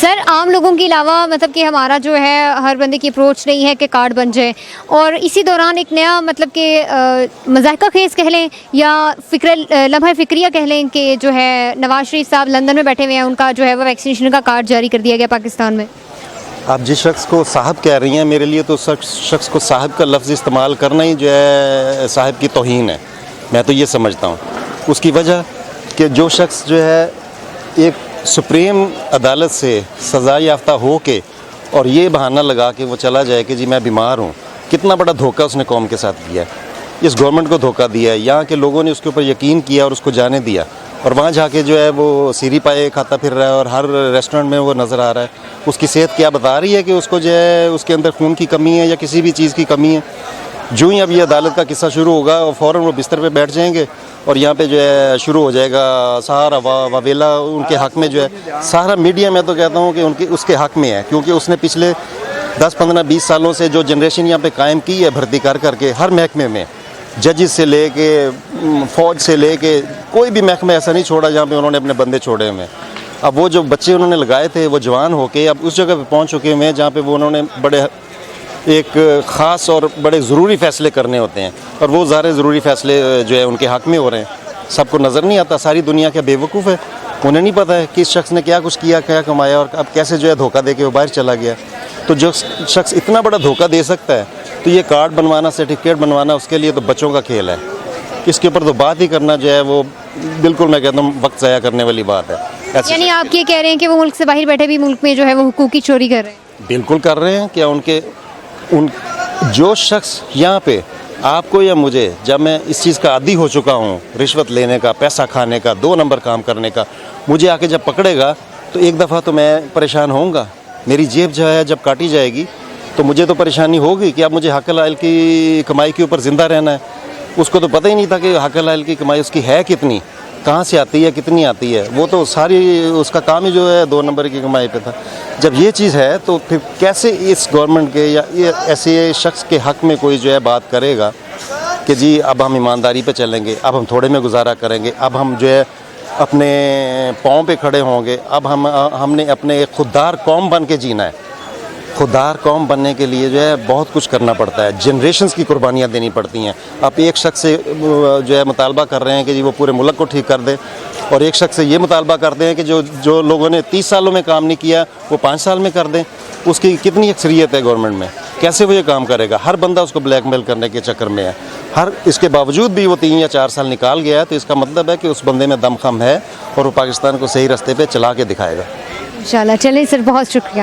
سر عام لوگوں کے علاوہ مطلب کہ ہمارا جو ہے ہر بندے کی اپروچ نہیں ہے کہ کارڈ بن جائے، اور اسی دوران ایک نیا مطلب کہ مضحکہ خیز کہہ لیں یا لمحہ فکریہ کہہ لیں کہ جو ہے نواز شریف صاحب لندن میں بیٹھے ہوئے ہیں، ان کا جو ہے وہ ویکسینیشن کا کارڈ جاری کر دیا گیا پاکستان میں۔ آپ جس شخص کو صاحب کہہ رہی ہیں، میرے لیے تو شخص کو صاحب کا لفظ استعمال کرنا ہی جو ہے صاحب کی توہین ہے، میں تو یہ سمجھتا ہوں۔ اس کی وجہ کہ جو شخص جو ہے ایک سپریم عدالت سے سزا یافتہ ہو کے اور یہ بہانہ لگا کے وہ چلا جائے کہ جی میں بیمار ہوں، کتنا بڑا دھوکہ اس نے قوم کے ساتھ کیا ہے، اس گورنمنٹ کو دھوکہ دیا ہے۔ یہاں کے لوگوں نے اس کے اوپر یقین کیا اور اس کو جانے دیا، اور وہاں جا کے جو ہے وہ سیری پائے کھاتا پھر رہا ہے، اور ہر ریسٹورنٹ میں وہ نظر آ رہا ہے۔ اس کی صحت کیا بتا رہی ہے کہ اس کو جو ہے اس کے اندر خون کی کمی ہے یا کسی بھی چیز کی کمی ہے۔ جو ہی اب یہ عدالت کا قصہ شروع ہوگا اور فوراً وہ بستر پہ بیٹھ جائیں گے، اور یہاں پہ جو ہے شروع ہو جائے گا سارا واویلا ان کے حق میں، جو ہے سارا میڈیا میں تو کہتا ہوں کہ اس کے حق میں ہے، کیونکہ اس نے پچھلے 10 15 20 سالوں سے جو جنریشن یہاں پہ قائم کی ہے بھرتی کر کے، ہر محکمے میں ججز سے لے کے فوج سے لے کے کوئی بھی محکمہ ایسا نہیں چھوڑا جہاں پہ انہوں نے اپنے بندے چھوڑے ہوئے ہیں۔ اب وہ جو بچے انہوں نے لگائے تھے وہ جوان ہو کے اب اس جگہ پہ پہنچ چکے ہوئے ہیں جہاں پہ وہ انہوں نے بڑے ایک خاص اور بڑے ضروری فیصلے کرنے ہوتے ہیں، اور وہ ظاہر ضروری فیصلے جو ہے ان کے حق میں ہو رہے ہیں۔ سب کو نظر نہیں آتا، ساری دنیا کیا بے وقوف ہے؟ انہیں نہیں پتہ ہے کہ اس شخص نے کیا کچھ کیا، کیا کمایا، اور اب کیسے جو ہے دھوکہ دے کے وہ باہر چلا گیا۔ تو جو شخص اتنا بڑا دھوکہ دے سکتا ہے تو یہ کارڈ بنوانا، سرٹیفکیٹ بنوانا اس کے لیے تو بچوں کا کھیل ہے۔ اس کے اوپر تو بات ہی کرنا جو ہے وہ بالکل میں کہتا ہوں وقت ضائع کرنے والی بات ہے۔ یعنی آپ یہ کہہ رہے ہیں کہ وہ ملک سے باہر بیٹھے بھی ملک میں جو ہے وہ حقوقی چوری کر رہے ہیں؟ بالکل کر رہے ہیں۔ کیا جو شخص یہاں پہ آپ کو یا مجھے، جب میں اس چیز کا عادی ہو چکا ہوں، رشوت لینے کا، پیسہ کھانے کا، 2 نمبر کام کرنے کا، مجھے آ کے جب پکڑے گا تو ایک دفعہ تو میں پریشان ہوں گا۔ میری جیب جو ہے جب کاٹی جائے گی تو مجھے تو پریشانی ہوگی کہ اب مجھے حق حلال کی کمائی کے اوپر زندہ رہنا ہے۔ اس کو تو پتہ ہی نہیں تھا کہ حق حلال کی کمائی اس کی ہے کتنی، کہاں سے آتی ہے، کتنی آتی ہے۔ وہ تو ساری اس کا کام ہی جو ہے 2 نمبر کی کمائی پہ تھا۔ جب یہ چیز ہے تو پھر کیسے اس گورنمنٹ کے یا ایسے شخص کے حق میں کوئی جو ہے بات کرے گا کہ جی اب ہم ایمانداری پہ چلیں گے، اب ہم تھوڑے میں گزارا کریں گے، اب ہم جو ہے اپنے پاؤں پہ کھڑے ہوں گے، اب ہم نے اپنے ایک خوددار قوم بن کے جینا ہے۔ خوددار قوم بننے کے لیے جو ہے بہت کچھ کرنا پڑتا ہے، جنریشنز کی قربانیاں دینی پڑتی ہیں۔ آپ ایک شخص سے جو ہے مطالبہ کر رہے ہیں کہ جی وہ پورے ملک کو ٹھیک کر دے، اور ایک شخص سے یہ مطالبہ کرتے ہیں کہ جو لوگوں نے 30 سالوں میں کام نہیں کیا وہ 5 سال میں کر دیں۔ اس کی کتنی اکثریت ہے گورنمنٹ میں، کیسے وہ یہ کام کرے گا؟ ہر بندہ اس کو بلیک میل کرنے کے چکر میں ہے، اس کے باوجود بھی وہ 3 یا 4 سال نکال گیا ہے، تو اس کا مطلب ہے کہ اس بندے میں دم خم ہے اور وہ پاکستان کو صحیح راستے پہ چلا کے دکھائے گا۔ انشاءاللہ۔ چلیں سر، بہت شکریہ۔